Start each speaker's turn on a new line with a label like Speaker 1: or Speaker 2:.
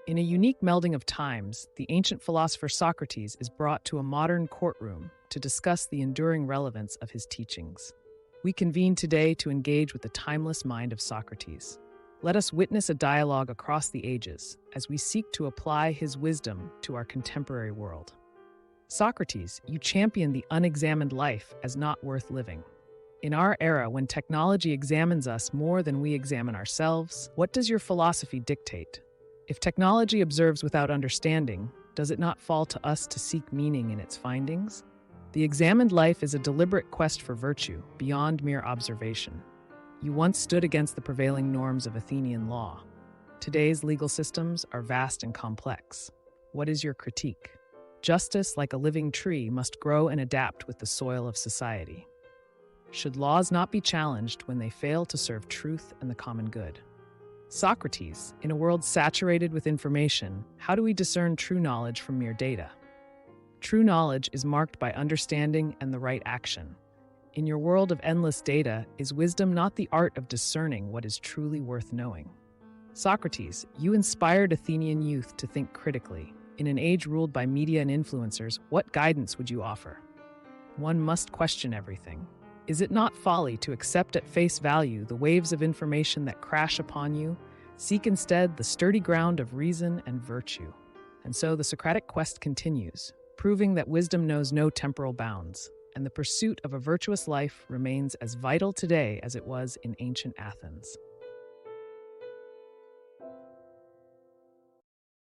Speaker 1: In a unique melding of times, the ancient philosopher Socrates is brought to a modern courtroom to discuss the enduring relevance of his teachings. We convene today to engage with the timeless mind of Socrates. Let us witness a dialogue across the ages as we seek to apply his wisdom to our contemporary world. Socrates, you champion the unexamined life as not worth living. In our era, when technology examines us more than we examine ourselves, what does your philosophy dictate? If technology observes without understanding, does it not fall to us to seek meaning in its findings? The examined life is a deliberate quest for virtue, beyond mere observation. You once stood against the prevailing norms of Athenian law. Today's legal systems are vast and complex. What is your critique? Justice, like a living tree, must grow and adapt with the soil of society. Should laws not be challenged when they fail to serve truth and the common good? Socrates, in a world saturated with information, how do we discern true knowledge from mere data? True knowledge is marked by understanding and the right action. In your world of endless data, is wisdom not the art of discerning what is truly worth knowing? Socrates, you inspired Athenian youth to think critically. In an age ruled by media and influencers, what guidance would you offer? One must question everything. Is it not folly to accept at face value the waves of information that crash upon you? Seek instead the sturdy ground of reason and virtue. And so the Socratic quest continues, proving that wisdom knows no temporal bounds, and the pursuit of a virtuous life remains as vital today as it was in ancient Athens.